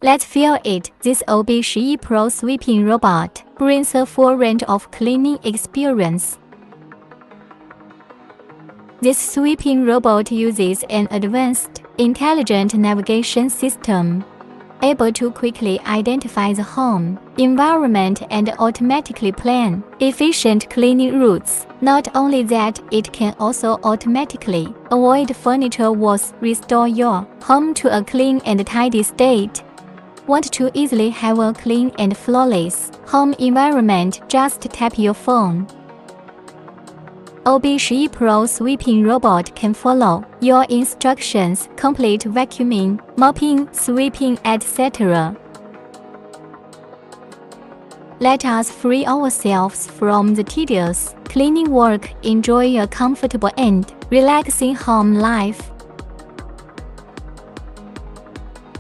Let's feel it. This Oubao 11 Pro sweeping robot brings a full range of cleaning experience. This sweeping robot uses an advanced, intelligent navigation system, able to quickly identify the home environment and automatically plan efficient cleaning routes. Not only that, it can also automatically avoid furniture walls, restore your home to a clean and tidy state. Want to easily have a clean and flawless home environment? Just tap your phone. Oubao 11 Pro sweeping robot can follow your instructions, complete vacuuming, mopping, sweeping, etc. Let us free ourselves from the tedious cleaning work, enjoy a comfortable and relaxing home life.